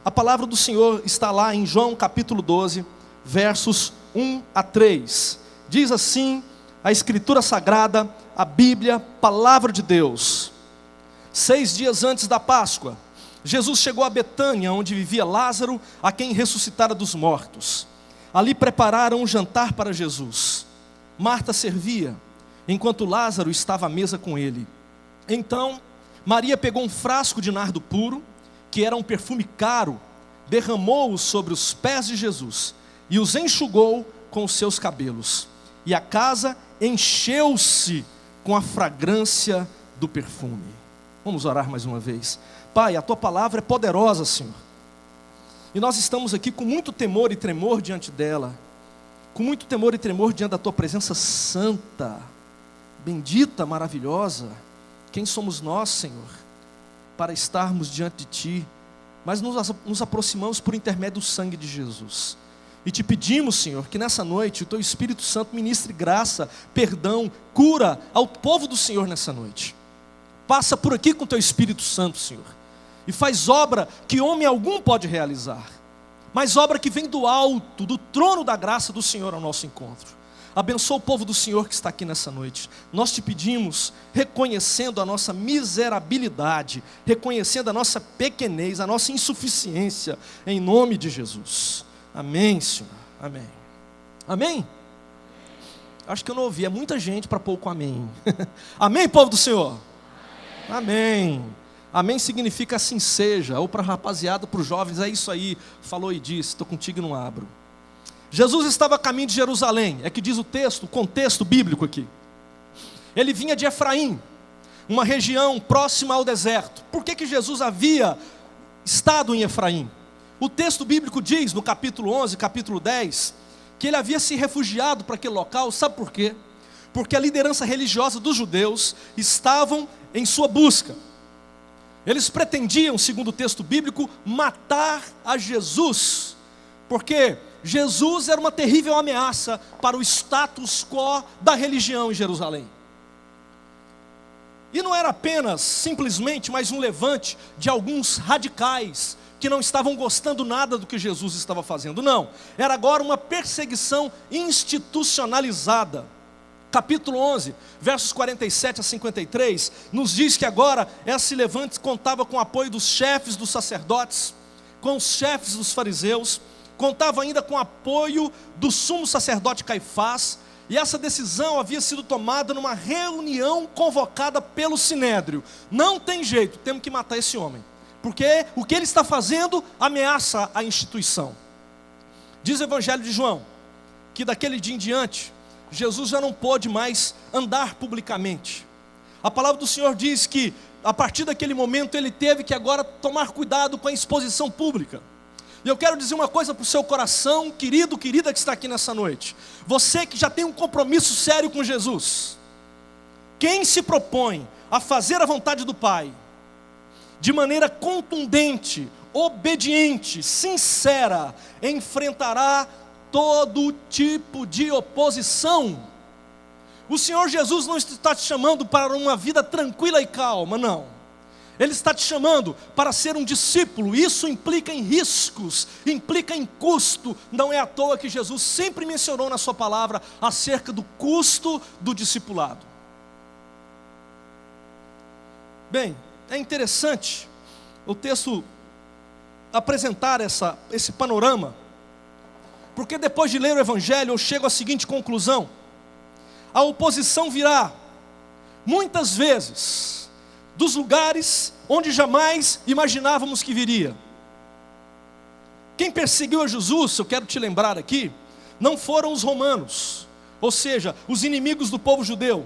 A palavra do Senhor está lá em João capítulo 12, versos 1 a 3. Diz assim a Escritura Sagrada, a Bíblia, palavra de Deus. 6 dias antes da Páscoa, Jesus chegou a Betânia, onde vivia Lázaro, a quem ressuscitara dos mortos. Ali prepararam um jantar para Jesus. Marta servia, enquanto Lázaro estava à mesa com ele. Então, Maria pegou um frasco de nardo puro, que era um perfume caro, derramou-o sobre os pés de Jesus e os enxugou com os seus cabelos. E a casa encheu-se com a fragrância do perfume. Vamos orar mais uma vez. Pai, a Tua palavra é poderosa, Senhor. E nós estamos aqui com muito temor e tremor diante dela. Com muito temor e tremor diante da Tua presença santa, bendita, maravilhosa. Quem somos nós, Senhor, para estarmos diante de Ti? Mas nos aproximamos por intermédio do sangue de Jesus. E te pedimos, Senhor, que nessa noite o Teu Espírito Santo ministre graça, perdão, cura ao povo do Senhor nessa noite. Passa por aqui com o Teu Espírito Santo, Senhor, e faz obra que homem algum pode realizar, mas obra que vem do alto, do trono da graça do Senhor ao nosso encontro. Abençoa o povo do Senhor que está aqui nessa noite. Nós te pedimos, reconhecendo a nossa miserabilidade, reconhecendo a nossa pequenez, a nossa insuficiência, em nome de Jesus. Amém, Senhor. Amém. Amém? Acho que eu não ouvi, é muita gente para pouco amém. Amém, povo do Senhor? Amém. Amém significa assim seja, ou para a rapaziada, para os jovens, é isso aí, falou e disse, estou contigo e não abro. Jesus estava a caminho de Jerusalém, é que diz o texto, o contexto bíblico aqui. Ele vinha de Efraim, uma região próxima ao deserto. Por que Jesus havia estado em Efraim? O texto bíblico diz, no capítulo 11, capítulo 10, que ele havia se refugiado para aquele local, sabe por quê? Porque a liderança religiosa dos judeus estavam em sua busca. Eles pretendiam, segundo o texto bíblico, matar a Jesus, porque Jesus era uma terrível ameaça para o status quo da religião em Jerusalém. E não era apenas, simplesmente, mais um levante de alguns radicais que não estavam gostando nada do que Jesus estava fazendo, não. Era agora uma perseguição institucionalizada. Capítulo 11, versos 47 a 53, nos diz que agora esse levante contava com o apoio dos chefes dos sacerdotes, com os chefes dos fariseus, contava ainda com o apoio do sumo sacerdote Caifás, e essa decisão havia sido tomada numa reunião convocada pelo Sinédrio. Não tem jeito, temos que matar esse homem, porque o que ele está fazendo ameaça a instituição. Diz o Evangelho de João, que daquele dia em diante, Jesus já não pôde mais andar publicamente. A palavra do Senhor diz que, a partir daquele momento, ele teve que agora tomar cuidado com a exposição pública. E eu quero dizer uma coisa para o seu coração, querido, querida que está aqui nessa noite. Você que já tem um compromisso sério com Jesus, quem se propõe a fazer a vontade do Pai, de maneira contundente, obediente, sincera, enfrentará todo tipo de oposição. O Senhor Jesus não está te chamando para uma vida tranquila e calma, não. Ele está te chamando para ser um discípulo. Isso implica em riscos, implica em custo. Não é à toa que Jesus sempre mencionou na sua palavra acerca do custo do discipulado. Bem, é interessante o texto apresentar esse panorama, porque depois de ler o Evangelho eu chego à seguinte conclusão: a oposição virá, muitas vezes, dos lugares onde jamais imaginávamos que viria. Quem perseguiu a Jesus, eu quero te lembrar aqui, não foram os romanos, ou seja, os inimigos do povo judeu.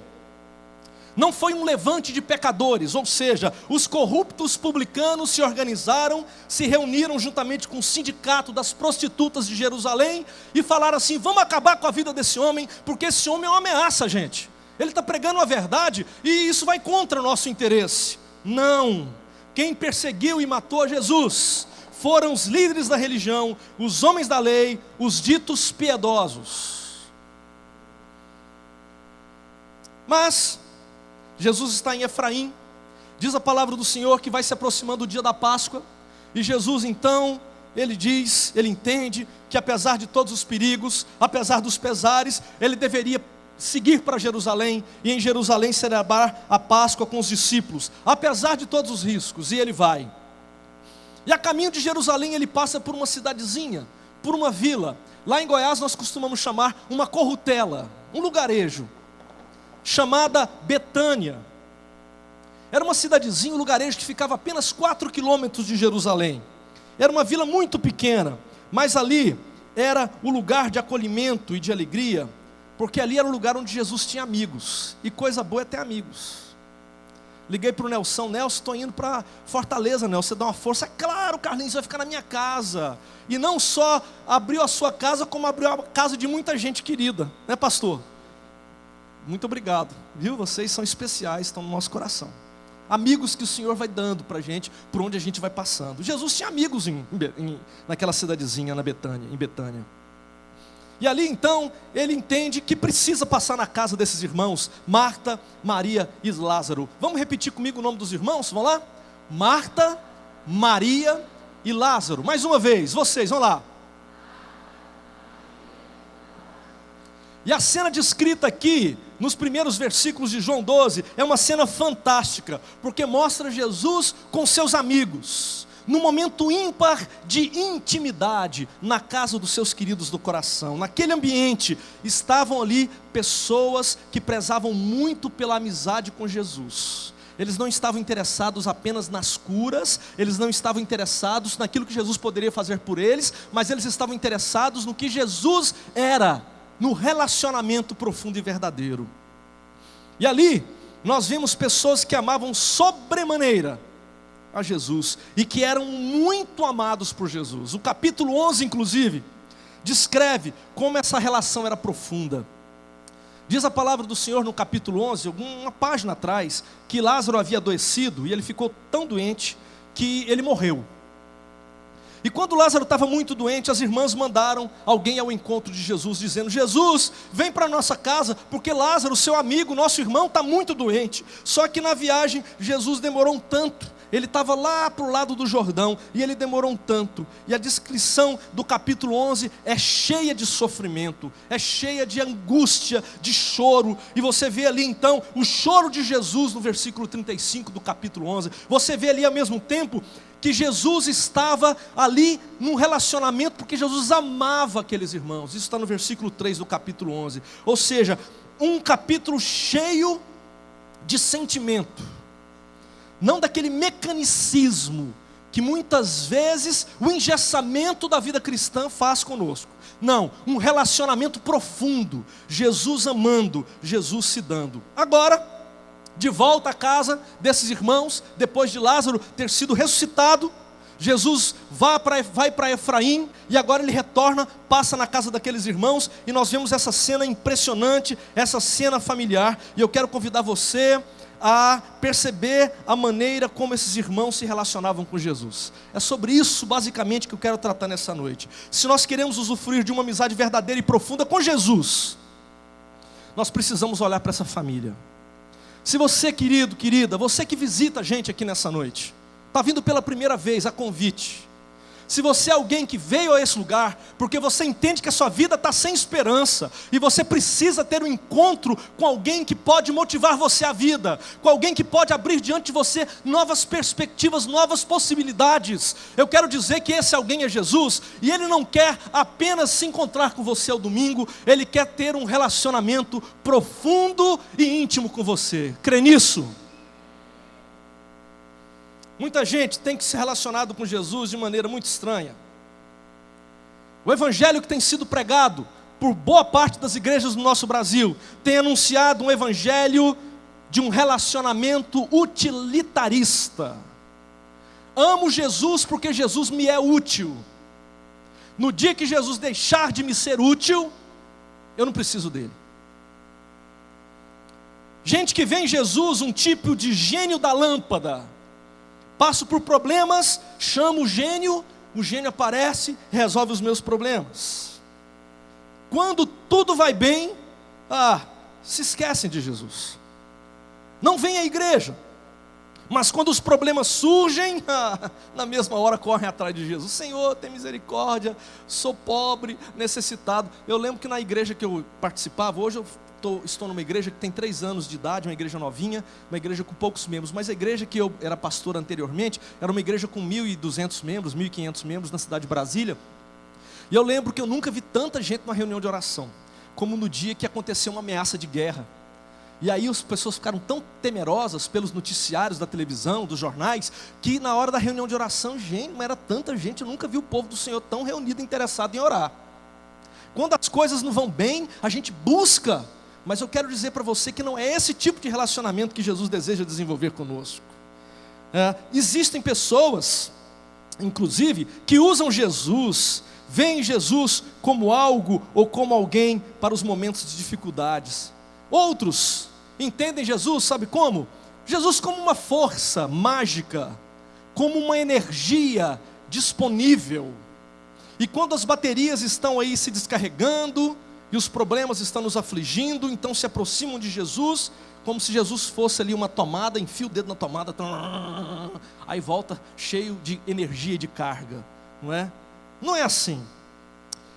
Não foi um levante de pecadores, ou seja, os corruptos publicanos se organizaram, se reuniram juntamente com o sindicato das prostitutas de Jerusalém e falaram assim: vamos acabar com a vida desse homem, porque esse homem é uma ameaça, gente. Ele está pregando a verdade e isso vai contra o nosso interesse. Não, quem perseguiu e matou a Jesus foram os líderes da religião, os homens da lei, os ditos piedosos. Mas Jesus está em Efraim, diz a palavra do Senhor que vai se aproximando o dia da Páscoa, e Jesus então ele diz, ele entende que apesar de todos os perigos, apesar dos pesares, ele deveria seguir para Jerusalém, e em Jerusalém celebrar a Páscoa com os discípulos, apesar de todos os riscos, e ele vai. E a caminho de Jerusalém ele passa por uma cidadezinha, por uma vila. Lá em Goiás nós costumamos chamar uma corrutela, um lugarejo, chamada Betânia. Era uma cidadezinha, um lugarejo que ficava a apenas 4 quilômetros de Jerusalém. Era uma vila muito pequena, mas ali era o lugar de acolhimento e de alegria, porque ali era o lugar onde Jesus tinha amigos, e coisa boa é ter amigos. Liguei para o Nelson, estou indo para Fortaleza, Nelson, você dá uma força. É claro, Carlinhos, vai ficar na minha casa. E não só abriu a sua casa, como abriu a casa de muita gente querida, né, pastor? Muito obrigado, viu? Vocês são especiais, estão no nosso coração. Amigos que o Senhor vai dando para a gente, por onde a gente vai passando. Jesus tinha amigos naquela cidadezinha, em Betânia. E ali então, ele entende que precisa passar na casa desses irmãos, Marta, Maria e Lázaro. Vamos repetir comigo o nome dos irmãos? Vamos lá? Marta, Maria e Lázaro. Mais uma vez, vocês, vamos lá. E a cena descrita aqui, nos primeiros versículos de João 12, é uma cena fantástica, porque mostra Jesus com seus amigos, num momento ímpar de intimidade, na casa dos seus queridos do coração. Naquele ambiente, estavam ali pessoas que prezavam muito pela amizade com Jesus. Eles não estavam interessados apenas nas curas, eles não estavam interessados naquilo que Jesus poderia fazer por eles, mas eles estavam interessados no que Jesus era, no relacionamento profundo e verdadeiro. E ali, nós vimos pessoas que amavam sobremaneira a Jesus, e que eram muito amados por Jesus. O capítulo 11, inclusive, descreve como essa relação era profunda. Diz a palavra do Senhor no capítulo 11, uma página atrás, que Lázaro havia adoecido, e ele ficou tão doente, que ele morreu. E quando Lázaro estava muito doente, as irmãs mandaram alguém ao encontro de Jesus, dizendo: Jesus, vem para a nossa casa, porque Lázaro, seu amigo, nosso irmão, está muito doente. Só que na viagem, Jesus demorou um tanto. Ele estava lá para o lado do Jordão, e ele demorou um tanto. E a descrição do capítulo 11 é cheia de sofrimento, é cheia de angústia, de choro. E você vê ali então o choro de Jesus no versículo 35 do capítulo 11. Você vê ali ao mesmo tempo que Jesus estava ali num relacionamento, porque Jesus amava aqueles irmãos. Isso está no versículo 3 do capítulo 11. Ou seja, um capítulo cheio de sentimento, não daquele mecanicismo que muitas vezes o engessamento da vida cristã faz conosco. Não, um relacionamento profundo, Jesus amando, Jesus se dando. Agora, de volta à casa desses irmãos, depois de Lázaro ter sido ressuscitado, Jesus vai para Efraim, e agora ele retorna, passa na casa daqueles irmãos, e nós vemos essa cena impressionante, essa cena familiar, e eu quero convidar você a perceber a maneira como esses irmãos se relacionavam com Jesus. É sobre isso basicamente que eu quero tratar nessa noite. Se nós queremos usufruir de uma amizade verdadeira e profunda com Jesus, nós precisamos olhar para essa família. Se você, querido, querida, você que visita a gente aqui nessa noite, está vindo pela primeira vez a convite, se você é alguém que veio a esse lugar, porque você entende que a sua vida está sem esperança, e você precisa ter um encontro com alguém que pode motivar você à vida, com alguém que pode abrir diante de você novas perspectivas, novas possibilidades, eu quero dizer que esse alguém é Jesus, e Ele não quer apenas se encontrar com você ao domingo, Ele quer ter um relacionamento profundo e íntimo com você. Crê nisso? Muita gente tem que se relacionado com Jesus de maneira muito estranha. O evangelho que tem sido pregado por boa parte das igrejas do nosso Brasil tem anunciado um evangelho de um relacionamento utilitarista. Amo Jesus porque Jesus me é útil. No dia que Jesus deixar de me ser útil, eu não preciso dele. Gente que vê em Jesus um tipo de gênio da lâmpada. Passo por problemas, chamo o gênio aparece, resolve os meus problemas. Quando tudo vai bem, se esquecem de Jesus. Não vem à igreja, Mas quando os problemas surgem, na mesma hora correm atrás de Jesus. Senhor, tem misericórdia, sou pobre, necessitado. Eu lembro que na igreja que eu participava, hoje eu estou numa igreja que tem 3 anos de idade, uma igreja novinha, uma igreja com poucos membros, mas a igreja que eu era pastor anteriormente, era uma igreja com 1.200 membros, 1.500 membros na cidade de Brasília. E eu lembro que eu nunca vi tanta gente numa reunião de oração, como no dia que aconteceu uma ameaça de guerra. E aí as pessoas ficaram tão temerosas pelos noticiários da televisão, dos jornais, que na hora da reunião de oração, gente, não era tanta gente, eu nunca vi o povo do Senhor tão reunido, interessado em orar. Quando as coisas não vão bem, a gente busca, mas eu quero dizer para você que não é esse tipo de relacionamento que Jesus deseja desenvolver conosco. Existem pessoas, inclusive, que usam Jesus, veem Jesus como algo ou como alguém para os momentos de dificuldades. Outros entendem Jesus, sabe como? Jesus como uma força mágica, como uma energia disponível. E quando as baterias estão aí se descarregando, e os problemas estão nos afligindo, então se aproximam de Jesus, como se Jesus fosse ali uma tomada, enfia o dedo na tomada, aí volta cheio de energia e de carga, não é? Não é assim.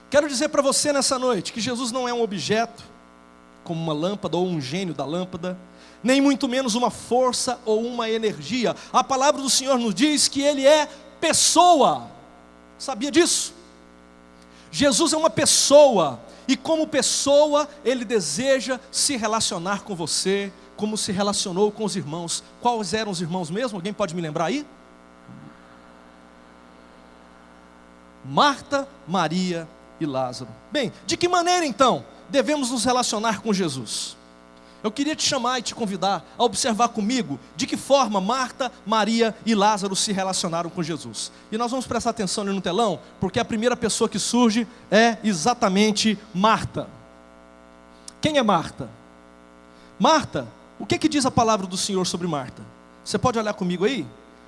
Quero dizer para você nessa noite, que Jesus não é um objeto, como uma lâmpada ou um gênio da lâmpada, nem muito menos uma força ou uma energia. A palavra do Senhor nos diz que Ele é pessoa. Sabia disso? Jesus é uma pessoa, e como pessoa, Ele deseja se relacionar com você, como se relacionou com os irmãos. Quais eram os irmãos mesmo? Alguém pode me lembrar aí? Marta, Maria e Lázaro. Bem, de que maneira então devemos nos relacionar com Jesus? Eu queria te chamar e te convidar a observar comigo de que forma Marta, Maria e Lázaro se relacionaram com Jesus. E nós vamos prestar atenção ali no telão, porque a primeira pessoa que surge é exatamente Marta. Quem é Marta? Marta, o que diz a palavra do Senhor sobre Marta? Você pode olhar comigo aí?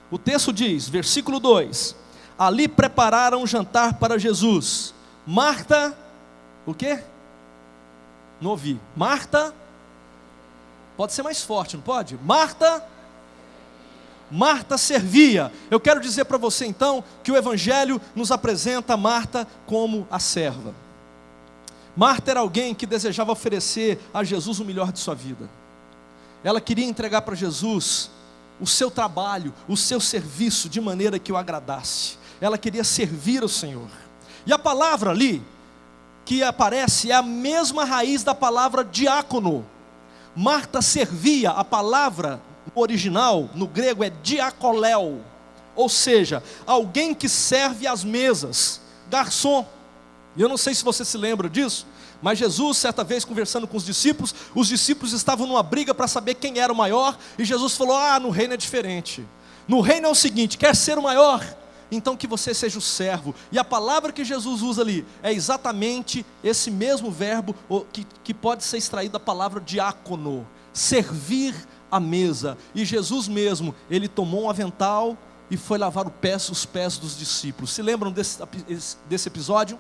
O texto diz, versículo 2: ali prepararam um jantar para Jesus. Marta, o quê? Não ouvi. Marta, pode ser mais forte, não pode? Marta servia. Eu quero dizer para você então, que o Evangelho nos apresenta Marta como a serva. Marta era alguém que desejava oferecer a Jesus o melhor de sua vida. Ela queria entregar para Jesus o seu trabalho, o seu serviço, de maneira que o agradasse. Ela queria servir ao Senhor. E a palavra ali que aparece é a mesma raiz da palavra diácono. Marta servia, a palavra no original, no grego é diakoléu, ou seja, alguém que serve às mesas, garçom. E eu não sei se você se lembra disso, mas Jesus, certa vez conversando com os discípulos estavam numa briga para saber quem era o maior, e Jesus falou, no reino é diferente. No reino é o seguinte, quer ser o maior? Então que você seja o servo. E a palavra que Jesus usa ali é exatamente esse mesmo verbo que pode ser extraído da palavra diácono, servir à mesa. E Jesus mesmo, ele tomou um avental e foi lavar os pés dos discípulos. Se lembram desse episódio?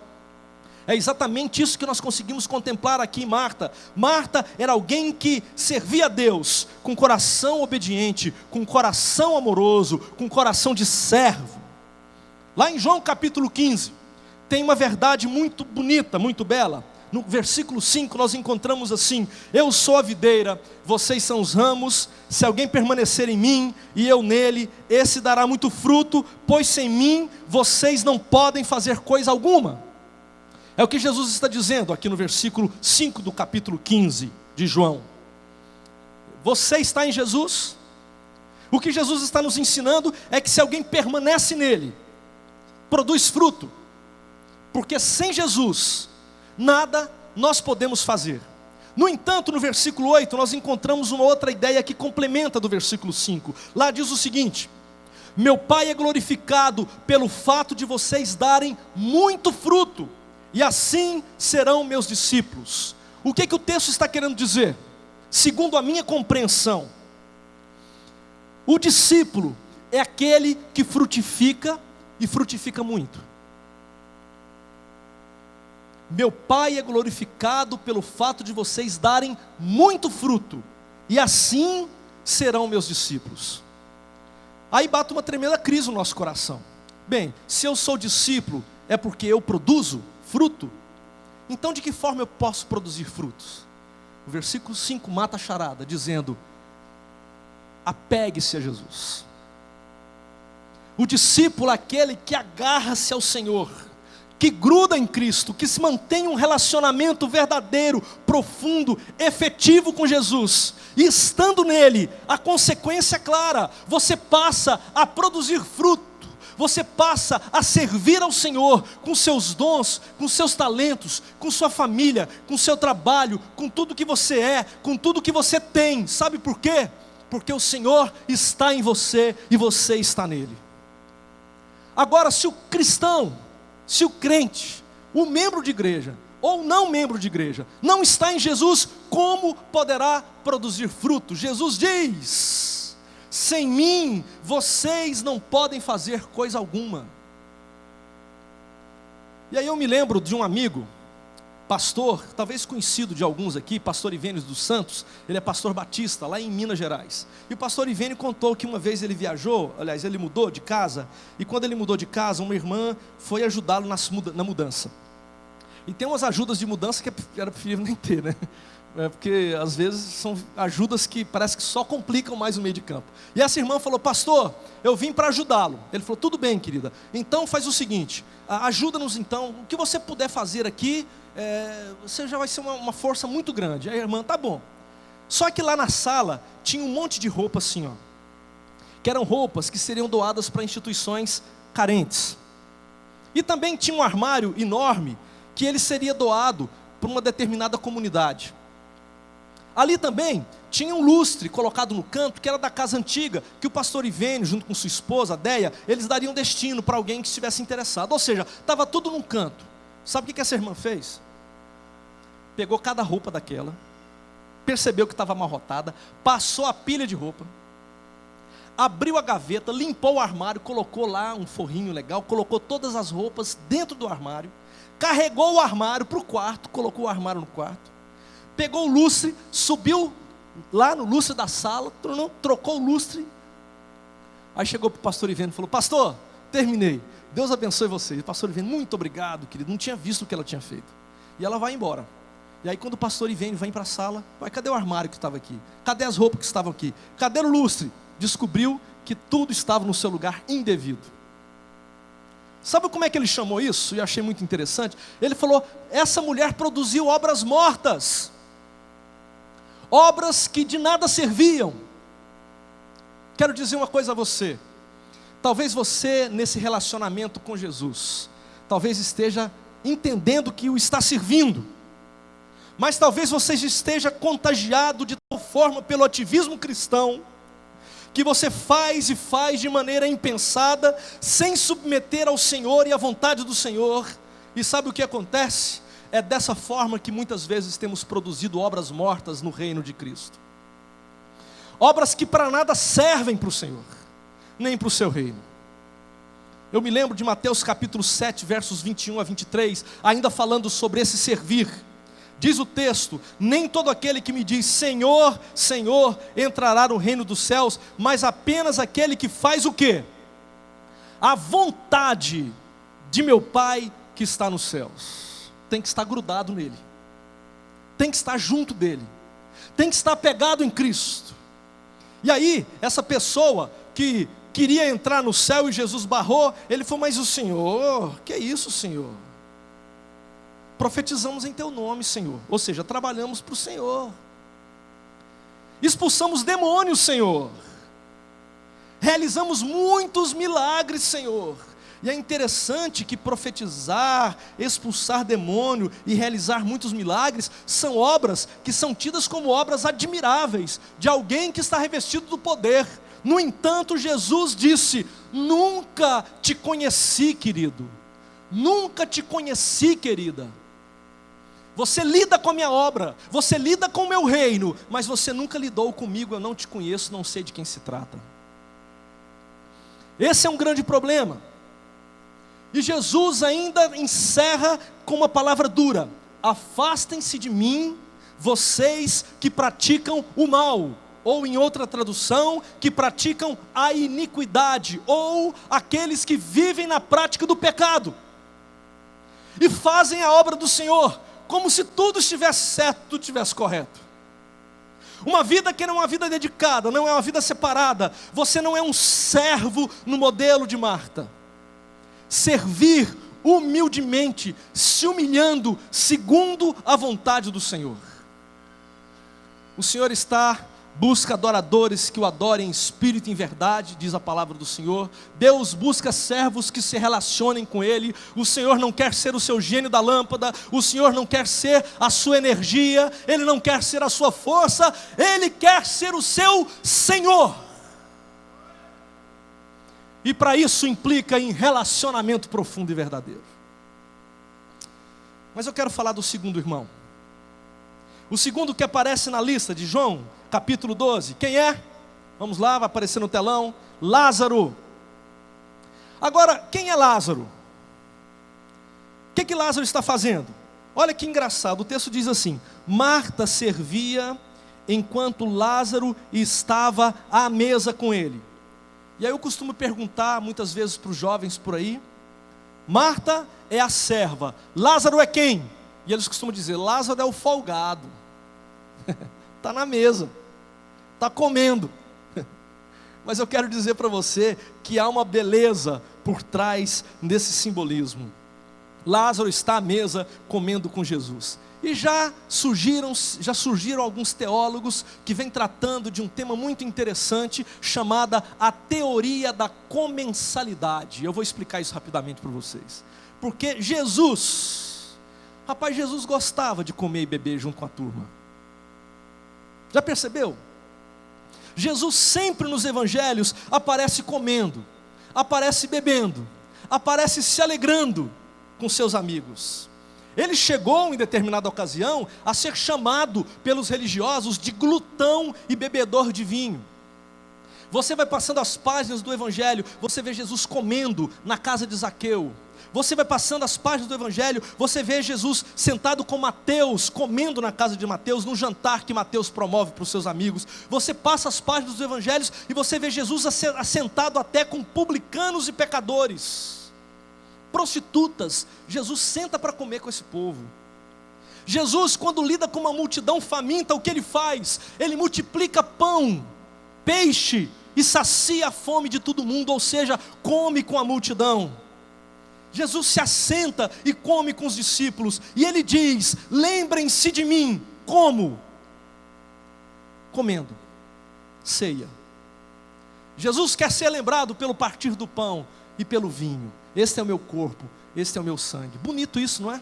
É exatamente isso que nós conseguimos contemplar aqui em Marta. Marta era alguém que servia a Deus com coração obediente, com coração amoroso, com coração de servo. Lá em João capítulo 15, tem uma verdade muito bonita, muito bela. No versículo 5 nós encontramos assim: eu sou a videira, vocês são os ramos. Se alguém permanecer em mim e eu nele, esse dará muito fruto, pois sem mim vocês não podem fazer coisa alguma. É o que Jesus está dizendo aqui no versículo 5 do capítulo 15 de João. Você está em Jesus? O que Jesus está nos ensinando é que se alguém permanece nele, produz fruto, porque sem Jesus, nada nós podemos fazer. No entanto, no versículo 8, nós encontramos uma outra ideia que complementa do versículo 5. Lá diz o seguinte: meu Pai é glorificado pelo fato de vocês darem muito fruto, e assim serão meus discípulos. O que o texto está querendo dizer? Segundo a minha compreensão, o discípulo é aquele que frutifica, e frutifica muito. Meu Pai é glorificado pelo fato de vocês darem muito fruto, e assim serão meus discípulos. Aí bate uma tremenda crise no nosso coração. Bem, se eu sou discípulo, é porque eu produzo fruto? Então de que forma eu posso produzir frutos? O versículo 5 mata a charada, dizendo: apegue-se a Jesus. O discípulo é aquele que agarra-se ao Senhor, que gruda em Cristo, que se mantém um relacionamento verdadeiro, profundo, efetivo com Jesus. E estando nele, a consequência é clara: você passa a produzir fruto. Você passa a servir ao Senhor com seus dons, com seus talentos, com sua família, com seu trabalho, com tudo que você é, com tudo que você tem. Sabe por quê? Porque o Senhor está em você e você está nele. Agora, se o cristão, se o crente, o membro de igreja ou não membro de igreja, não está em Jesus, como poderá produzir fruto? Jesus diz: sem mim, vocês não podem fazer coisa alguma. E aí eu me lembro de um amigo, pastor, talvez conhecido de alguns aqui, pastor Ivênio dos Santos. Ele é pastor batista, lá em Minas Gerais. E o pastor Ivênio contou que uma vez ele viajou, aliás, ele mudou de casa, e quando ele mudou de casa, uma irmã foi ajudá-lo na mudança. E tem umas ajudas de mudança que era preferível nem ter, né? Porque às vezes são ajudas que parece que só complicam mais o meio de campo. E essa irmã falou: pastor, eu vim para ajudá-lo. Ele falou: tudo bem, querida, então faz o seguinte, ajuda-nos então, o que você puder fazer aqui, você já vai ser uma força muito grande. Aí a irmã: tá bom. Só que lá na sala tinha um monte de roupa assim, ó, que eram roupas que seriam doadas para instituições carentes. E também tinha um armário enorme que ele seria doado para uma determinada comunidade. Ali também tinha um lustre colocado no canto, que era da casa antiga, que o pastor Ivênio, junto com sua esposa, a Deia, eles dariam destino para alguém que estivesse interessado. Ou seja, estava tudo num canto. Sabe o que essa irmã fez? Pegou cada roupa daquela, percebeu que estava amarrotada, passou a pilha de roupa, abriu a gaveta, limpou o armário, colocou lá um forrinho legal, colocou todas as roupas dentro do armário, carregou o armário para o quarto, colocou o armário no quarto, pegou o lustre, subiu lá no lustre da sala, trocou o lustre. Aí chegou para o pastor Ivênio e falou: pastor, terminei, Deus abençoe você. E o pastor Ivênio: muito obrigado, querido, não tinha visto o que ela tinha feito. E ela vai embora. E aí quando o pastor Ivênio vem para a sala, cadê o armário que estava aqui? Cadê as roupas que estavam aqui? Cadê o lustre? Descobriu que tudo estava no seu lugar indevido. Sabe como é que ele chamou isso? E achei muito interessante. Ele falou: essa mulher produziu obras mortas, obras que de nada serviam. Quero dizer uma coisa a você: talvez você, nesse relacionamento com Jesus, talvez esteja entendendo que o está servindo, mas talvez você esteja contagiado de tal forma pelo ativismo cristão, que você faz e faz de maneira impensada, sem submeter ao Senhor e à vontade do Senhor. E sabe o que acontece? É dessa forma que muitas vezes temos produzido obras mortas no reino de Cristo. Obras que para nada servem para o Senhor, nem para o seu reino. Eu me lembro de Mateus capítulo 7, versos 21 a 23, ainda falando sobre esse servir. Diz o texto: nem todo aquele que me diz Senhor, Senhor, entrará no reino dos céus, mas apenas aquele que faz o quê? A vontade de meu Pai que está nos céus. Tem que estar grudado nele, tem que estar junto dele, tem que estar pegado em Cristo. E aí, essa pessoa que queria entrar no céu e Jesus barrou, ele falou: mas o Senhor, que é isso, Senhor? Profetizamos em teu nome, Senhor. Ou seja, trabalhamos para o Senhor, expulsamos demônios, Senhor, realizamos muitos milagres, Senhor. E é interessante que profetizar, expulsar demônio e realizar muitos milagres são obras que são tidas como obras admiráveis de alguém que está revestido do poder. No entanto, Jesus disse: nunca te conheci, querido, nunca te conheci, querida. Você lida com a minha obra, você lida com o meu reino, mas você nunca lidou comigo. Eu não te conheço, não sei de quem se trata. Esse é um grande problema. E Jesus ainda encerra com uma palavra dura: afastem-se de mim, vocês que praticam o mal. ou em outra tradução, que praticam a iniquidade, ou aqueles que vivem na prática do pecado, e fazem a obra do Senhor, como se tudo estivesse certo, tudo estivesse correto. Uma vida que não é uma vida dedicada, não é uma vida separada. Você não é um servo no modelo de Marta. Servir humildemente, se humilhando, segundo a vontade do Senhor. O Senhor busca adoradores que o adorem em espírito e em verdade, diz a palavra do Senhor. Deus busca servos que se relacionem com Ele. O Senhor não quer ser o seu gênio da lâmpada, o Senhor não quer ser a sua energia, Ele não quer ser a sua força, Ele quer ser o seu Senhor. E para isso implica em relacionamento profundo e verdadeiro. Mas eu quero falar do segundo irmão. O segundo que aparece na lista de João, capítulo 12, quem é? Vamos lá, vai aparecer no telão, Lázaro. Agora, quem é Lázaro? O que Lázaro está fazendo? Olha que engraçado, o texto diz assim: Marta servia enquanto Lázaro estava à mesa com ele. E aí eu costumo perguntar muitas vezes para os jovens por aí: Marta é a serva, Lázaro é quem? E eles costumam dizer: Lázaro é o folgado. Está na mesa, está comendo. Mas eu quero dizer para você que há uma beleza por trás desse simbolismo. Lázaro está à mesa comendo com Jesus. E já surgiram alguns teólogos que vêm tratando de um tema muito interessante, chamada a teoria da comensalidade. Eu vou explicar isso rapidamente para vocês. Porque Jesus gostava de comer e beber junto com a turma. Já percebeu? Jesus sempre nos evangelhos aparece comendo, aparece bebendo, aparece se alegrando com seus amigos. Ele chegou em determinada ocasião a ser chamado pelos religiosos de glutão e bebedor de vinho. Você vai passando as páginas do evangelho, você vê Jesus comendo na casa de Zaqueu. Você vai passando as páginas do evangelho, você vê Jesus sentado com Mateus, comendo na casa de Mateus, num jantar que Mateus promove para os seus amigos. Você passa as páginas dos evangelhos e você vê Jesus assentado até com publicanos e pecadores, prostitutas. Jesus senta para comer com esse povo. Jesus, quando lida com uma multidão faminta, o que ele faz? Ele multiplica pão, peixe e sacia a fome de todo mundo, ou seja, come com a multidão. Jesus se assenta e come com os discípulos, e ele diz: lembrem-se de mim. Como? Comendo, ceia. Jesus quer ser lembrado pelo partir do pão e pelo vinho. Este é o meu corpo, este é o meu sangue. Bonito isso, não é?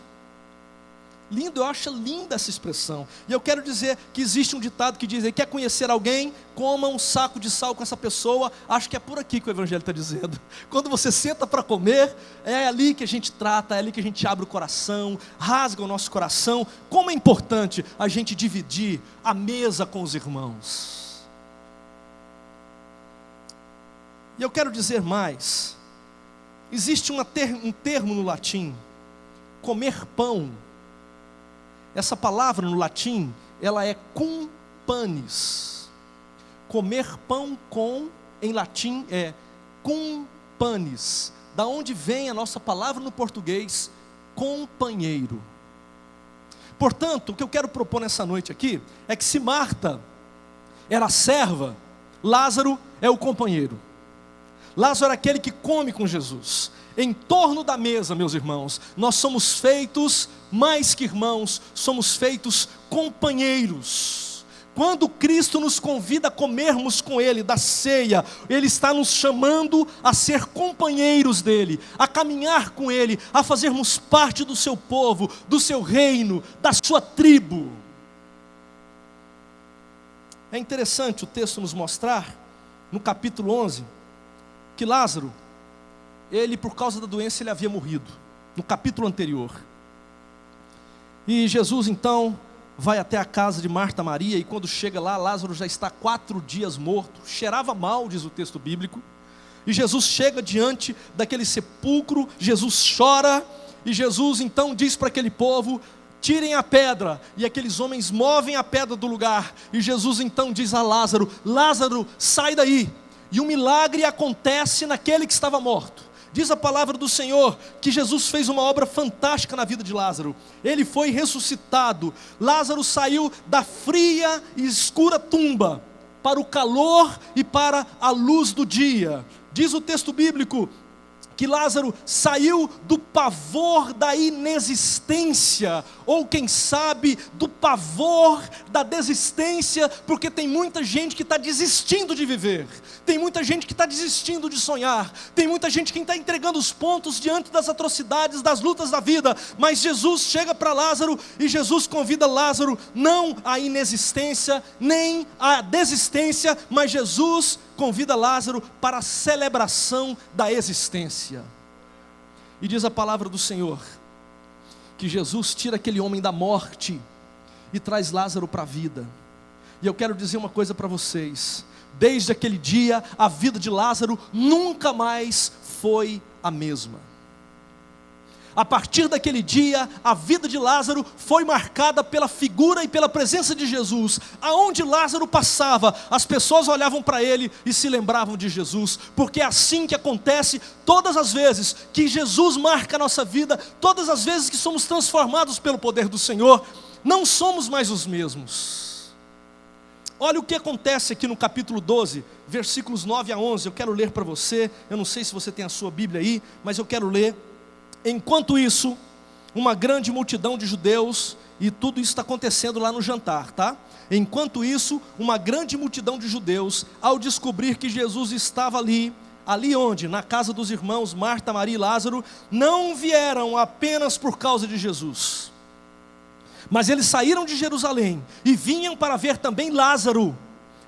Lindo, eu acho linda essa expressão. E eu quero dizer que existe um ditado que diz: quer conhecer alguém, coma um saco de sal com essa pessoa. Acho que é por aqui que o evangelho está dizendo. Quando você senta para comer, é ali que a gente trata, é ali que a gente abre o coração, rasga o nosso coração. Como é importante a gente dividir a mesa com os irmãos. E eu quero dizer mais. Existe um termo no latim: comer pão. Essa palavra no latim, ela é cum panis. Comer pão com, em latim, é cum panis. Da onde vem a nossa palavra no português, companheiro. Portanto, o que eu quero propor nessa noite aqui, é que se Marta era a serva, Lázaro é o companheiro. Lázaro é aquele que come com Jesus. Em torno da mesa, meus irmãos, nós somos feitos mais que irmãos, somos feitos companheiros. Quando Cristo nos convida a comermos com Ele da ceia, Ele está nos chamando a ser companheiros dEle, a caminhar com Ele, a fazermos parte do seu povo, do seu reino, da sua tribo. É interessante o texto nos mostrar, no capítulo 11, que Lázaro, ele, por causa da doença, ele havia morrido, no capítulo anterior. E Jesus então vai até a casa de Marta e Maria, e quando chega lá, Lázaro já está 4 dias morto, cheirava mal, diz o texto bíblico. E Jesus chega diante daquele sepulcro, Jesus chora, e Jesus então diz para aquele povo: tirem a pedra. E aqueles homens movem a pedra do lugar. E Jesus então diz a Lázaro: Lázaro, sai daí. E um milagre acontece naquele que estava morto. Diz a palavra do Senhor que Jesus fez uma obra fantástica na vida de Lázaro. Ele foi ressuscitado. Lázaro saiu da fria e escura tumba para o calor e para a luz do dia. Diz o texto bíblico que Lázaro saiu do pavor da inexistência, ou quem sabe do pavor da desistência, porque tem muita gente que está desistindo de viver, tem muita gente que está desistindo de sonhar, tem muita gente que está entregando os pontos diante das atrocidades, das lutas da vida, mas Jesus chega para Lázaro, e Jesus convida Lázaro, não à inexistência, nem à desistência, mas Jesus convida Lázaro para a celebração da existência. E diz a palavra do Senhor que Jesus tira aquele homem da morte e traz Lázaro para a vida. E eu quero dizer uma coisa para vocês: desde aquele dia a vida de Lázaro nunca mais foi a mesma. A partir daquele dia, a vida de Lázaro foi marcada pela figura e pela presença de Jesus. Aonde Lázaro passava, as pessoas olhavam para ele e se lembravam de Jesus, porque é assim que acontece todas as vezes que Jesus marca a nossa vida, todas as vezes que somos transformados pelo poder do Senhor, não somos mais os mesmos. Olha o que acontece aqui no capítulo 12, versículos 9 a 11, eu quero ler para você, eu não sei se você tem a sua Bíblia aí, mas eu quero ler. Enquanto isso, uma grande multidão de judeus, e tudo isso está acontecendo lá no jantar, tá? Enquanto isso, uma grande multidão de judeus, ao descobrir que Jesus estava ali onde? Na casa dos irmãos Marta, Maria e Lázaro, não vieram apenas por causa de Jesus, mas eles saíram de Jerusalém e vinham para ver também Lázaro,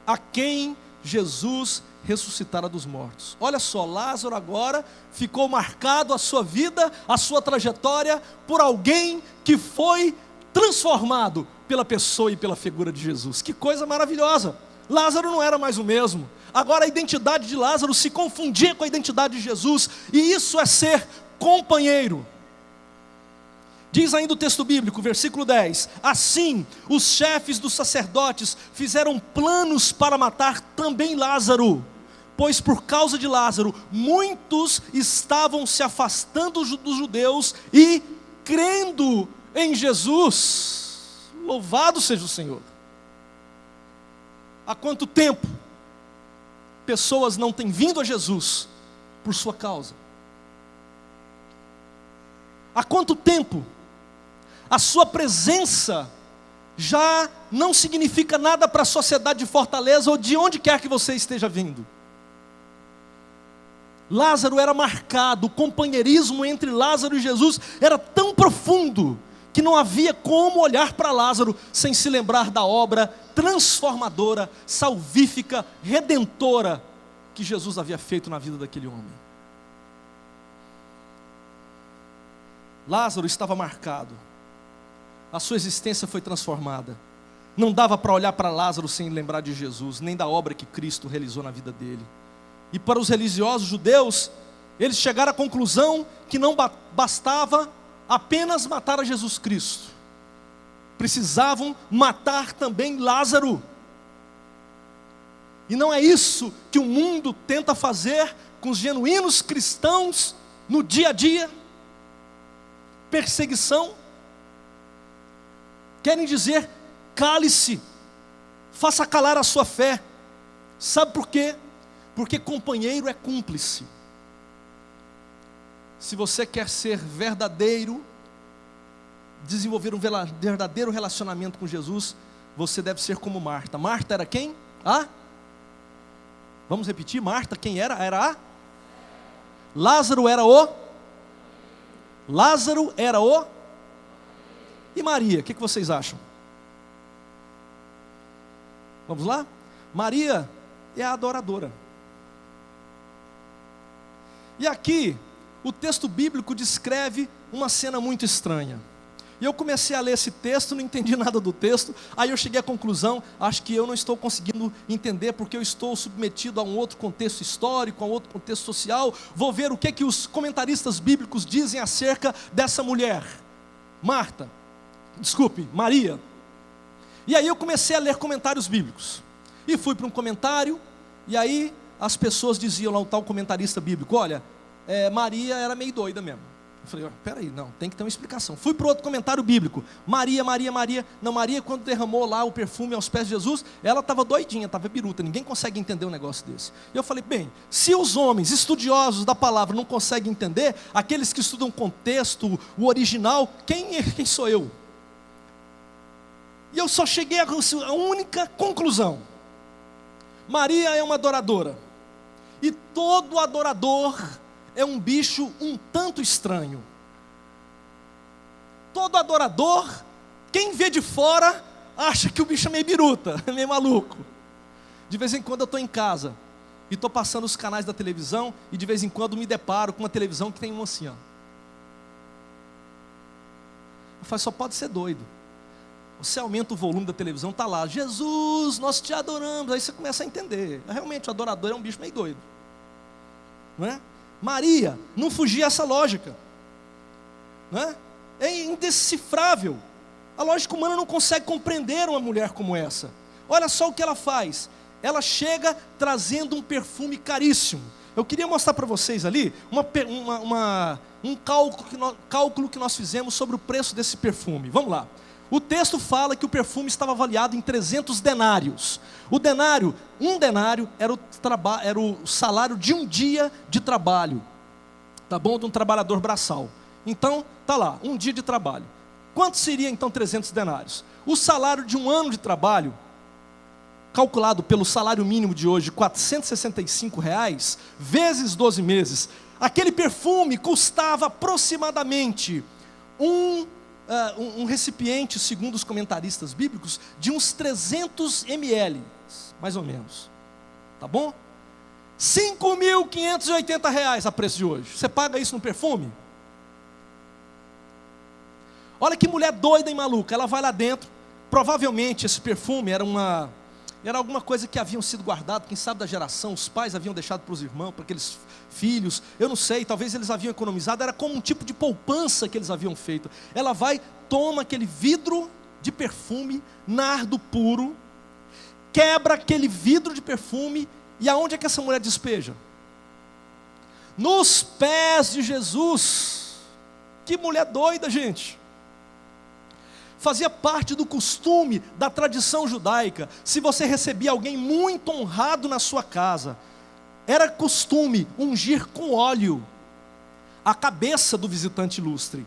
a quem Jesus ressuscitara dos mortos. Olha só, Lázaro agora ficou marcado a sua vida, a sua trajetória, por alguém que foi transformado pela pessoa e pela figura de Jesus. Que coisa maravilhosa! Lázaro não era mais o mesmo. Agora a identidade de Lázaro se confundia com a identidade de Jesus, e isso é ser companheiro. Diz ainda o texto bíblico, versículo 10: assim, os chefes dos sacerdotes fizeram planos para matar também Lázaro, pois por causa de Lázaro, muitos estavam se afastando dos judeus e crendo em Jesus. Louvado seja o Senhor! Há quanto tempo pessoas não têm vindo a Jesus por sua causa? Há quanto tempo a sua presença já não significa nada para a sociedade de Fortaleza ou de onde quer que você esteja vindo? Lázaro era marcado, o companheirismo entre Lázaro e Jesus era tão profundo que não havia como olhar para Lázaro sem se lembrar da obra transformadora, salvífica, redentora que Jesus havia feito na vida daquele homem. Lázaro estava marcado, a sua existência foi transformada. Não dava para olhar para Lázaro sem lembrar de Jesus, nem da obra que Cristo realizou na vida dele. E para os religiosos judeus, eles chegaram à conclusão que não bastava apenas matar a Jesus Cristo, precisavam matar também Lázaro. E não é isso que o mundo tenta fazer com os genuínos cristãos no dia a dia? Perseguição. Querem dizer, cale-se, faça calar a sua fé. Sabe por quê? Porque companheiro é cúmplice. Se você quer ser verdadeiro, desenvolver um verdadeiro relacionamento com Jesus, você deve ser como Marta. Marta era quem? Vamos repetir, Marta quem era? Era a? Lázaro era o? Lázaro era o? E Maria, o que vocês acham? Vamos lá? Maria é a adoradora. E aqui, o texto bíblico descreve uma cena muito estranha. E eu comecei a ler esse texto, não entendi nada do texto. Aí eu cheguei à conclusão, acho que eu não estou conseguindo entender, porque eu estou submetido a um outro contexto histórico, a um outro contexto social. Vou ver o que os comentaristas bíblicos dizem acerca dessa mulher, Marta. Desculpe, Maria. E aí eu comecei a ler comentários bíblicos. E fui para um comentário, e aí as pessoas diziam lá, o tal comentarista bíblico, olha, Maria era meio doida mesmo. Eu falei, peraí, não, tem que ter uma explicação. Fui para outro comentário bíblico, Maria. Não, Maria quando derramou lá o perfume aos pés de Jesus, ela estava doidinha, estava biruta, ninguém consegue entender um negócio desse. E eu falei, bem, se os homens estudiosos da palavra não conseguem entender, aqueles que estudam o contexto, o original, quem sou eu? E eu só cheguei à única conclusão: Maria é uma adoradora, e todo adorador é um bicho um tanto estranho. Todo adorador, quem vê de fora, acha que o bicho é meio biruta, é meio maluco. De vez em quando eu estou em casa, e estou passando os canais da televisão, e de vez em quando me deparo com uma televisão que tem um assim, ó. Eu falo, só pode ser doido. Você aumenta o volume da televisão, está lá, Jesus, nós te adoramos. Aí você começa a entender, realmente o adorador é um bicho meio doido, não é? Maria não fugia essa lógica, não é? É indecifrável. A lógica humana não consegue compreender uma mulher como essa. Olha só o que ela faz. Ela chega trazendo um perfume caríssimo. Eu queria mostrar para vocês ali um cálculo que nós fizemos sobre o preço desse perfume. Vamos lá. O texto fala que o perfume estava avaliado em 300 denários. Um denário era o salário de um dia de trabalho, tá bom? De um trabalhador braçal. Então, tá lá, um dia de trabalho. Quanto seria então 300 denários? O salário de um ano de trabalho, calculado pelo salário mínimo de hoje, R$ 465, vezes 12 meses, aquele perfume custava aproximadamente um recipiente, segundo os comentaristas bíblicos, de uns 300 ml, mais ou menos, tá bom? R$ 5.580 a preço de hoje. Você paga isso no perfume? Olha que mulher doida e maluca. Ela vai lá dentro, provavelmente esse perfume era alguma coisa que haviam sido guardado, quem sabe da geração, os pais haviam deixado para os irmãos, para aqueles filhos, eu não sei, talvez eles haviam economizado, era como um tipo de poupança que eles haviam feito. Ela vai, toma aquele vidro de perfume, nardo puro, quebra aquele vidro de perfume, e aonde é que essa mulher despeja? Nos pés de Jesus. Que mulher doida, gente! Fazia parte do costume, da tradição judaica. Se você recebia alguém muito honrado na sua casa, era costume ungir com óleo a cabeça do visitante ilustre.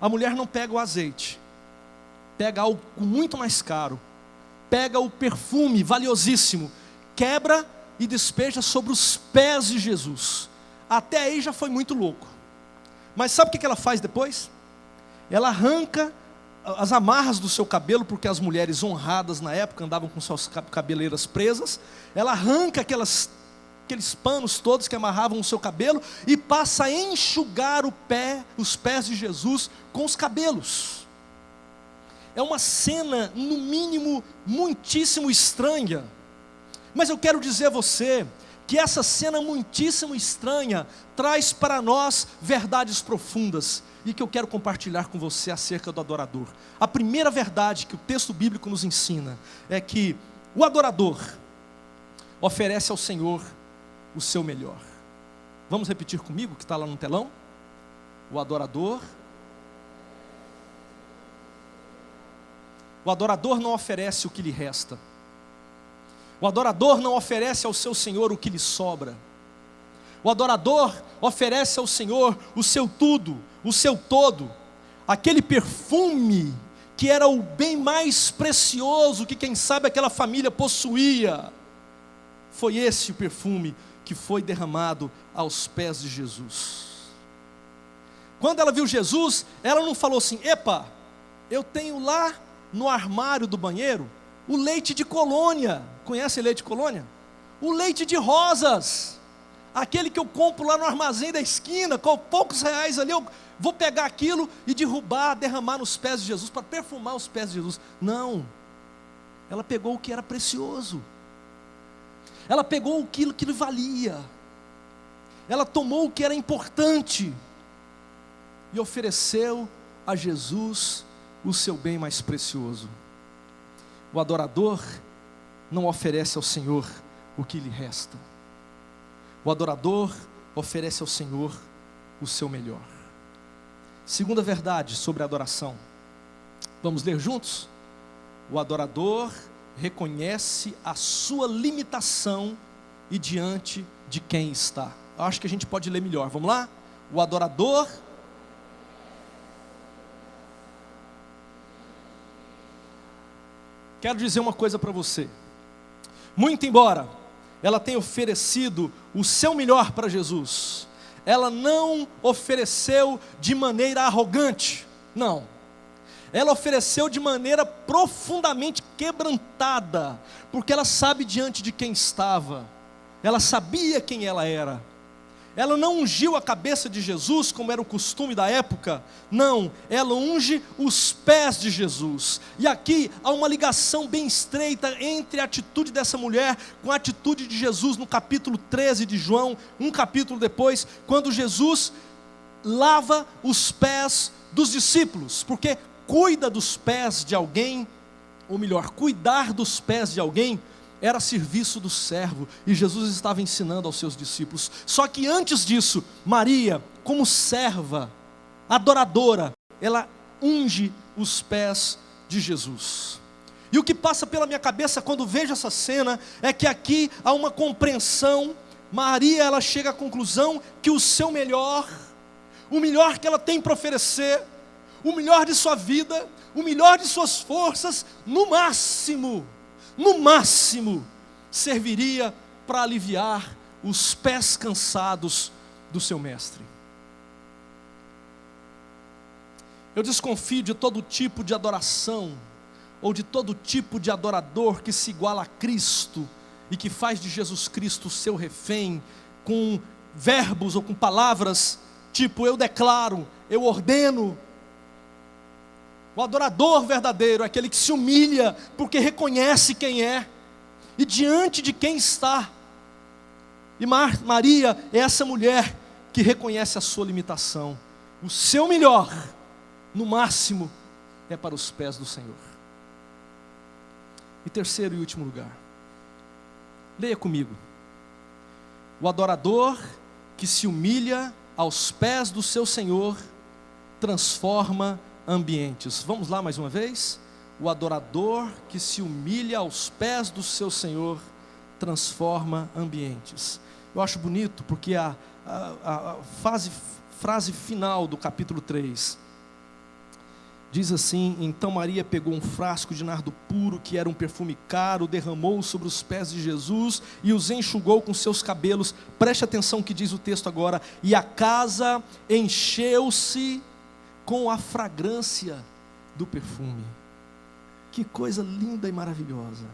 A mulher não pega o azeite, pega algo muito mais caro, pega o perfume valiosíssimo, quebra e despeja sobre os pés de Jesus. Até aí já foi muito louco. Mas sabe o que ela faz depois? Ela arranca as amarras do seu cabelo, porque as mulheres honradas na época andavam com suas cabeleiras presas. Ela arranca aqueles panos todos que amarravam o seu cabelo e passa a enxugar os pés de Jesus com os cabelos. É uma cena, no mínimo, muitíssimo estranha. Mas eu quero dizer a você que essa cena muitíssimo estranha traz para nós verdades profundas e que eu quero compartilhar com você acerca do adorador. A primeira verdade que o texto bíblico nos ensina é que o adorador oferece ao Senhor o seu melhor. Vamos repetir comigo, que está lá no telão? O adorador não oferece o que lhe resta. O adorador não oferece ao seu Senhor o que lhe sobra. O adorador oferece ao Senhor o seu tudo, o seu todo. Aquele perfume que era o bem mais precioso que quem sabe aquela família possuía. Foi esse o perfume que foi derramado aos pés de Jesus. Quando ela viu Jesus, ela não falou assim: epa, eu tenho lá no armário do banheiro o leite de colônia. Conhece leite de colônia? O leite de rosas, aquele que eu compro lá no armazém da esquina, com poucos reais ali, eu vou pegar aquilo e derramar nos pés de Jesus, para perfumar os pés de Jesus. Não, ela pegou o que era precioso, ela pegou aquilo que lhe valia, ela tomou o que era importante, e ofereceu a Jesus o seu bem mais precioso. O adorador não oferece ao Senhor o que lhe resta. O adorador oferece ao Senhor o seu melhor. Segunda verdade sobre a adoração. Vamos ler juntos? O adorador reconhece a sua limitação e diante de quem está. Eu acho que a gente pode ler melhor. Vamos lá? O adorador Quero dizer uma coisa para você. Muito embora ela tenha oferecido o seu melhor para Jesus, ela não ofereceu de maneira arrogante, não. Ela ofereceu de maneira profundamente quebrantada, porque ela sabe diante de quem estava, ela sabia quem ela era. Ela não ungiu a cabeça de Jesus, como era o costume da época, não, ela unge os pés de Jesus. E aqui há uma ligação bem estreita entre a atitude dessa mulher com a atitude de Jesus no capítulo 13 de João, um capítulo depois, quando Jesus lava os pés dos discípulos, porque cuida dos pés de alguém, ou melhor, cuidar dos pés de alguém, era serviço do servo, e Jesus estava ensinando aos seus discípulos. Só que antes disso, Maria, como serva, adoradora, ela unge os pés de Jesus. E o que passa pela minha cabeça quando vejo essa cena, é que aqui há uma compreensão. Maria, ela chega à conclusão que o seu melhor, o melhor que ela tem para oferecer, o melhor de sua vida, o melhor de suas forças, no máximo, serviria para aliviar os pés cansados do seu mestre. Eu desconfio de todo tipo de adoração, ou de todo tipo de adorador que se iguala a Cristo, e que faz de Jesus Cristo seu refém, com verbos ou com palavras, tipo eu declaro, eu ordeno. O adorador verdadeiro é aquele que se humilha, porque reconhece quem é, e diante de quem está. E Maria é essa mulher que reconhece a sua limitação. O seu melhor, no máximo, é para os pés do Senhor. E terceiro e último lugar, leia comigo. O adorador que se humilha aos pés do seu Senhor, transforma ambientes. Vamos lá mais uma vez? O adorador que se humilha aos pés do seu Senhor, transforma ambientes. Eu acho bonito porque a frase final do capítulo 3 diz assim: então Maria pegou um frasco de nardo puro, que era um perfume caro, derramou sobre os pés de Jesus e os enxugou com seus cabelos. Preste atenção que diz o texto agora: e a casa encheu-se com a fragrância do perfume. Que coisa linda e maravilhosa.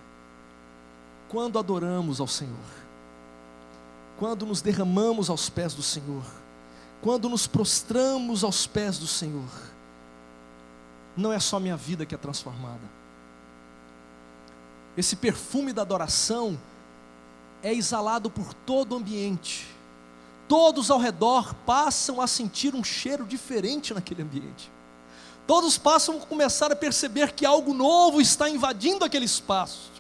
Quando adoramos ao Senhor, quando nos derramamos aos pés do Senhor, quando nos prostramos aos pés do Senhor, não é só minha vida que é transformada. Esse perfume da adoração é exalado por todo o ambiente. Todos ao redor passam a sentir um cheiro diferente naquele ambiente. Todos passam a começar a perceber que algo novo está invadindo aquele espaço.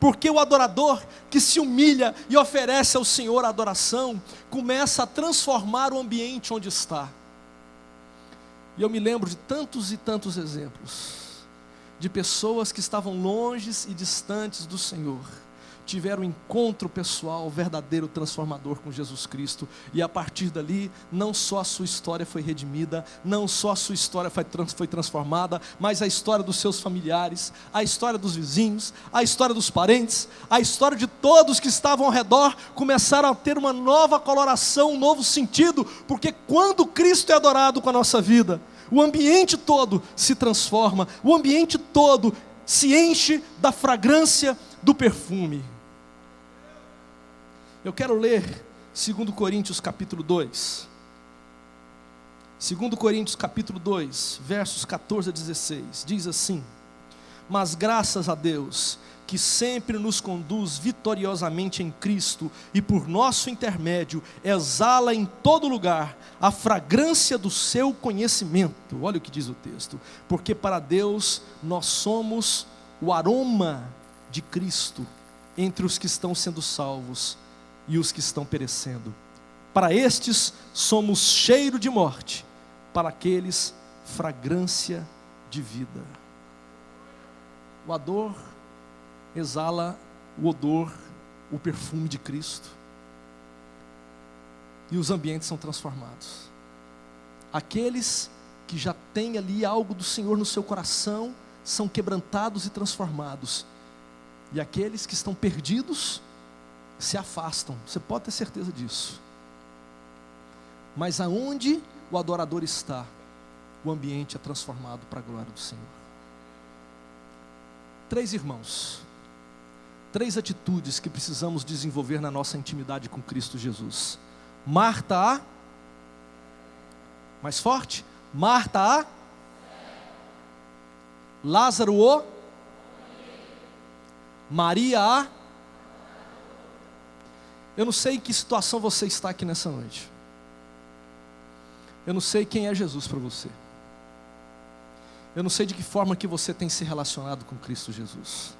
Porque o adorador que se humilha e oferece ao Senhor a adoração, começa a transformar o ambiente onde está. E eu me lembro de tantos e tantos exemplos, de pessoas que estavam longe e distantes do Senhor, tiveram um encontro pessoal verdadeiro, transformador com Jesus Cristo, e a partir dali, não só a sua história foi redimida, não só a sua história foi transformada, mas a história dos seus familiares, a história dos vizinhos, a história dos parentes, a história de todos que estavam ao redor, começaram a ter uma nova coloração, um novo sentido, porque quando Cristo é adorado com a nossa vida, o ambiente todo se transforma, o ambiente todo se enche da fragrância do perfume. Eu quero ler 2 Coríntios capítulo 2. 2 Coríntios capítulo 2, versos 14 a 16. Diz assim: mas graças a Deus, que sempre nos conduz vitoriosamente em Cristo e por nosso intermédio exala em todo lugar a fragrância do seu conhecimento. Olha o que diz o texto: porque para Deus nós somos o aroma de Cristo entre os que estão sendo salvos e os que estão perecendo. Para estes somos cheiro de morte, para aqueles fragrância de vida. O odor exala o odor, o perfume de Cristo, e os ambientes são transformados. Aqueles que já têm ali algo do Senhor no seu coração são quebrantados e transformados, e aqueles que estão perdidos se afastam. Você pode ter certeza disso. Mas aonde o adorador está, o ambiente é transformado para a glória do Senhor. 3 irmãos, 3 atitudes que precisamos desenvolver na nossa intimidade com Cristo Jesus. Marta a... mais forte. Marta a... Lázaro o... Maria a... Eu não sei em que situação você está aqui nessa noite. Eu não sei quem é Jesus para você. Eu não sei de que forma que você tem se relacionado com Cristo Jesus.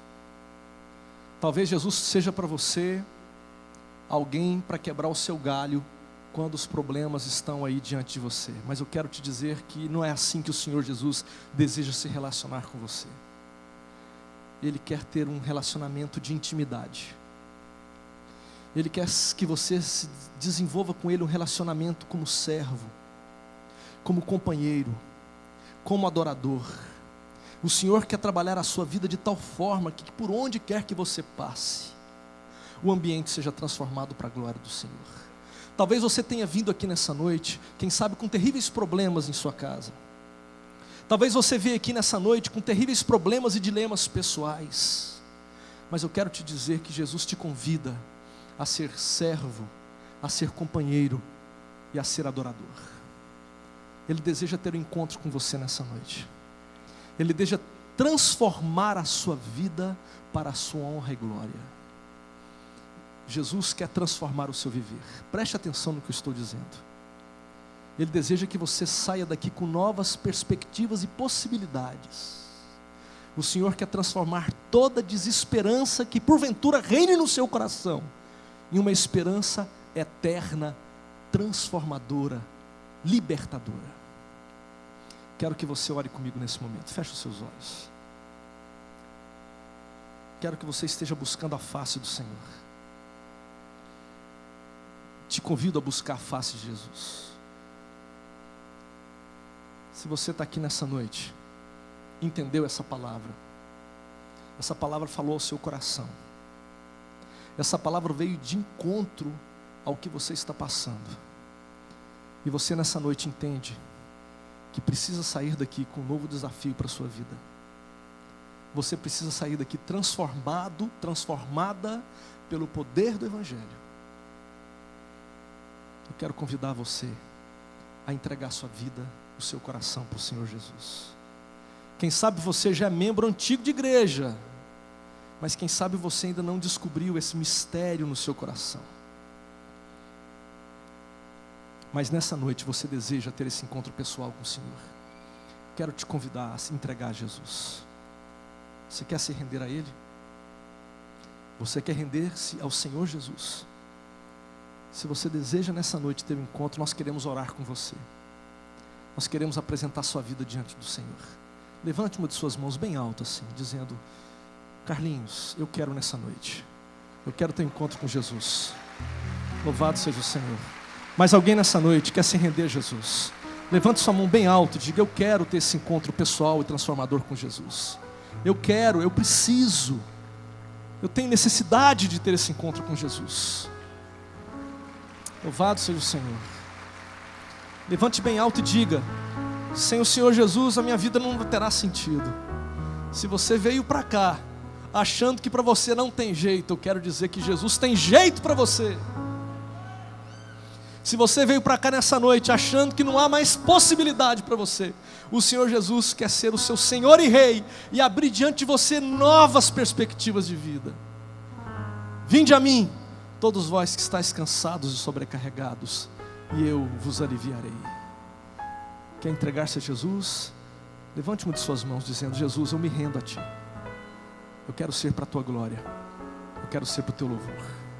Talvez Jesus seja para você alguém para quebrar o seu galho quando os problemas estão aí diante de você. Mas eu quero te dizer que não é assim que o Senhor Jesus deseja se relacionar com você. Ele quer ter um relacionamento de intimidade. Ele quer que você se desenvolva com Ele um relacionamento como servo, como companheiro, como adorador. O Senhor quer trabalhar a sua vida de tal forma que por onde quer que você passe, o ambiente seja transformado para a glória do Senhor. Talvez você tenha vindo aqui nessa noite, quem sabe com terríveis problemas em sua casa. Talvez você veja aqui nessa noite com terríveis problemas e dilemas pessoais. Mas eu quero te dizer que Jesus te convida a ser servo, a ser companheiro e a ser adorador. Ele deseja ter um encontro com você nessa noite. Ele deseja transformar a sua vida para a sua honra e glória. Jesus quer transformar o seu viver. Preste atenção no que eu estou dizendo. Ele deseja que você saia daqui com novas perspectivas e possibilidades. O Senhor quer transformar toda desesperança que porventura reine no seu coração em uma esperança eterna, transformadora, libertadora. Quero que você ore comigo nesse momento. Feche os seus olhos. Quero que você esteja buscando a face do Senhor. Te convido a buscar a face de Jesus. Se você está aqui nessa noite, entendeu essa palavra falou ao seu coração, essa palavra veio de encontro ao que você está passando, e você nessa noite entende que precisa sair daqui com um novo desafio para a sua vida. Você precisa sair daqui transformado, transformada pelo poder do Evangelho. Eu quero convidar você a entregar sua vida, o seu coração para o Senhor Jesus. Quem sabe você já é membro antigo de igreja, mas quem sabe você ainda não descobriu esse mistério no seu coração. Mas nessa noite você deseja ter esse encontro pessoal com o Senhor. Quero te convidar a se entregar a Jesus. Você quer se render a Ele? Você quer render-se ao Senhor Jesus? Se você deseja nessa noite ter um encontro, nós queremos orar com você. Nós queremos apresentar sua vida diante do Senhor. Levante uma de suas mãos bem alto assim, dizendo: Carlinhos, eu quero nessa noite. Eu quero ter um encontro com Jesus. Louvado seja o Senhor. Mas alguém nessa noite quer se render a Jesus? Levante sua mão bem alto e diga: eu quero ter esse encontro pessoal e transformador com Jesus. Eu quero, eu preciso. Eu tenho necessidade de ter esse encontro com Jesus. Louvado seja o Senhor. Levante bem alto e diga: sem o Senhor Jesus a minha vida não terá sentido. Se você veio para cá achando que para você não tem jeito, eu quero dizer que Jesus tem jeito para você. Se você veio para cá nessa noite achando que não há mais possibilidade para você, o Senhor Jesus quer ser o seu Senhor e Rei e abrir diante de você novas perspectivas de vida. Vinde a mim, todos vós que estáis cansados e sobrecarregados, e eu vos aliviarei. Quer entregar-se a Jesus? Levante uma de suas mãos dizendo: Jesus, eu me rendo a Ti. Eu quero ser para a Tua glória. Eu quero ser para o Teu louvor.